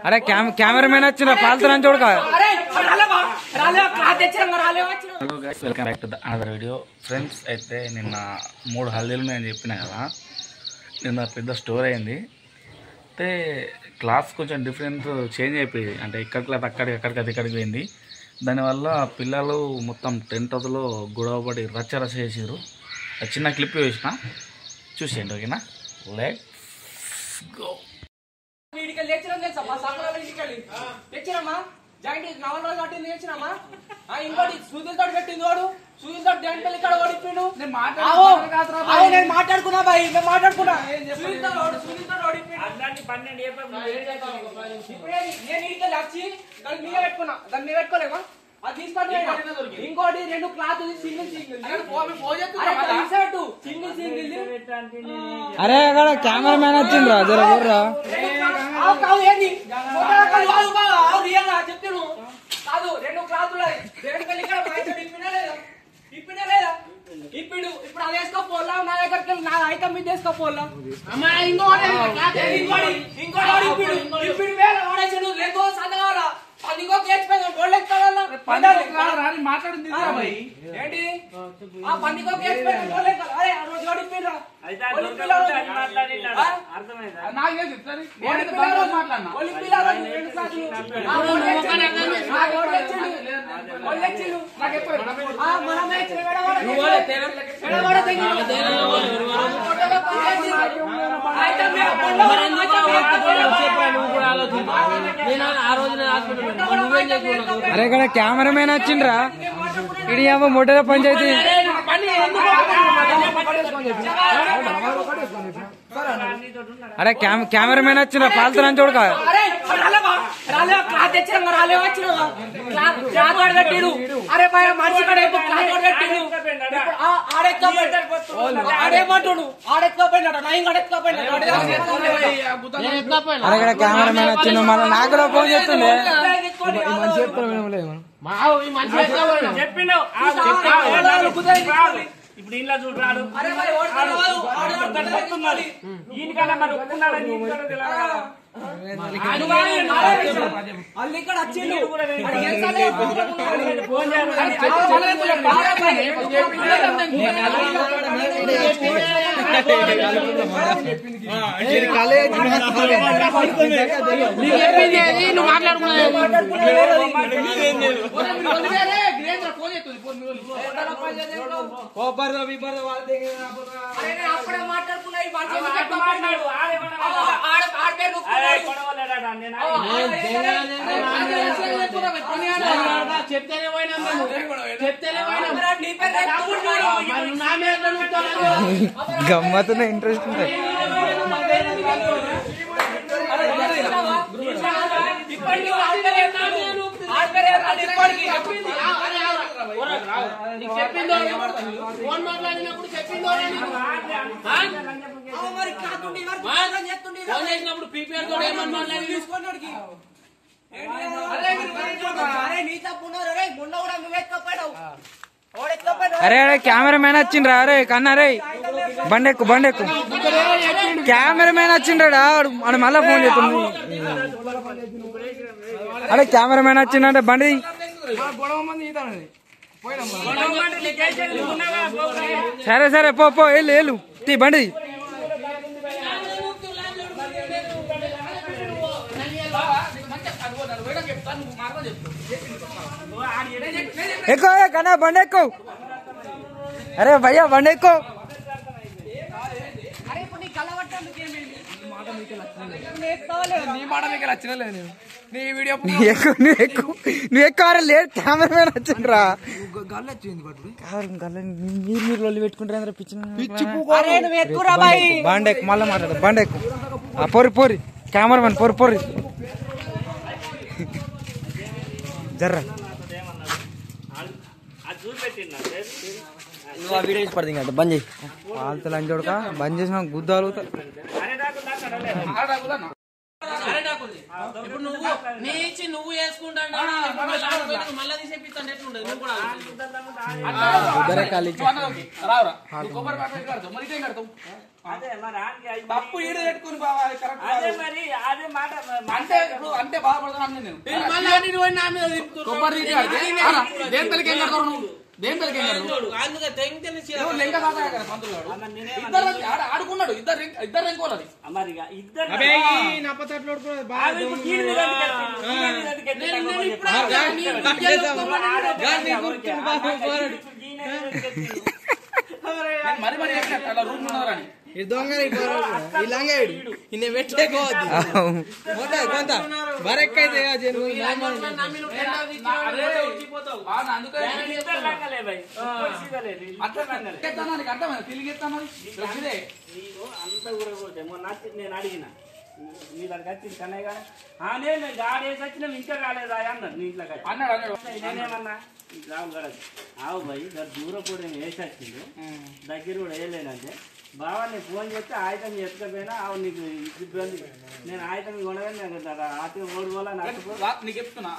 అరే కెమెరామెన్ వచ్చిన పాల్తులని చూడక. Hello guys, welcome back to the another video. Friends, అయితే నిన్న 3 హల్దీలు నేను చెప్పిన కదా, నిన్న పెద్ద స్టోర్ అయింది. అయితే క్లాస్ కొంచెం డిఫరెంట్ చేంజ్ అయిపోయింది, అంటే ఇక్కడ క్లాస్ అక్కడికి పోయింది. దానివల్ల పిల్లలు మొత్తం 10th లో గొడవపడి రచ్చ చేసారు. చిన్న క్లిప్ వేసిన చూసేయండి, ఓకేనా? Let's go. ఇంకోటి సూదులతో పెట్టింది వాడు, సూదులతో డాంట్ ఇక్కడ ఓడిపోయాడు. నేను మాట్లాడుకున్నా బాయ్, నేను మాట్లాడుకున్నా. నేను ఇంటికి వచ్చి దాన్ని మీద పెట్టుకున్నా, దాన్ని మీద పెట్టుకోలేమా? అది తీసుకొని ఇంకోటి 2 క్లాత్ సింగిల్ అరే అక్కడ కెమెరామెన్ వచ్చిండ్రా, జర ఊర్రా. చెప్తాను కాదు, 2 క్లాతులు ఇప్పినా లేదా ఇప్పుడు అది వేసుకోపోలా, నా దగ్గరికి నా ఐటమ్ మీద వేసుకోపోలా. ఇంకోటి వేల వాడేసాడు, లేకో సదవాలా ఇంకో కేసుపోయింది మాట్లాడింది ఏంటి ఆ పండుగ కేసుపోయింది. అరే ఆ రోజు ఓడిపోయినా అరే ఇక్కడ కెమెరామెన్ వచ్చిండ్రా, ఇది ఏమో మొట్టల పంచాయతీ. అరే కెమెరామెన్ వచ్చిండ్రా, పాల్తులని చూడక. అరే మనిషి ఆడెత్తుకోపోయినాడు, అరే ఇక్కడ కెమెరామెన్ వచ్చిండు, మళ్ళీ నాకు కూడా ఫోన్ చేస్తుండే. ఇప్పుడు ఇంట్లో చూడరాడు ఇక్కడ అప్పుడే మాట్లాడుకున్నా గమ్మత్తున్న ఇంట్రెస్ట్ ఉంటాయి. అరే అరే కెమెరామెన్ వచ్చిండ్రా, అరే కన్నా రే బండెక్కు కెమెరామెన్ వచ్చిండ్రా, అని మళ్ళా ఫోన్ చేస్తుంది. అరే కెమెరామెన్ వచ్చిండంటే బండి. సరే పో వెళ్ళు తీ బండి. ఎక్కువ కన్నా బండి ఎక్కు. అరే భయ్యా బండి ఎక్కు. నువ్వు ఎక్కువ లేదు, కెమెరామెన్ వచ్చిండ్రా. మీరు పెట్టుకుంటారా బండి ఎక్కు, మళ్ళీ మాట్లాడు. బండి ఎక్కు, పోరి కెమెరామెన్ పోరి జర్రా. బంద్ చేయి, పాలతలని చూడక బంద్ చేసిన గుద్దాలు. ఇప్పుడు నువ్వు నీ ఇచ్చి నువ్వు వేసుకుంటాను మళ్ళీ తీసేపిస్తాను ఎట్లుండదు నువ్వు కూడా రావురా కొబ్బరి ప్యాకెట్ కడతావు మరి ఇదేం కడతావు తప్పు ఈడ పెట్టుకుని బాబా అంటే బాధపడతాను నేను కొబ్బరి దేని తలకి ఏం కడతావు నువ్వు దేని తలకి ఏం కడతావు ఆడుకున్నాడు ఇద్దరు ఎంకోలది మరి మరి అలా రూమ్ ఉన్నారని నేను అడిగిన నీ దగ్గర వచ్చింది కన్నయ్య కానీ నేను గాడి వేసి వచ్చినా ఇంకా కాలేదా అన్నాడు నీ ఇంట్లో అన్నాడు నేనేమన్నా రావు గడదు ఆవు పోయి దూరం కూడా వేసి వచ్చిండు దగ్గర కూడా వేయలేనంటే బావా నేను ఫోన్ చేస్తే ఆయుధం ఎత్తుకపోయినా ఆవు నీకు ఇబ్బంది నేను ఆయుధం కొనగానే ఆట ఓడిపోవాలని నీకు చెప్తున్నా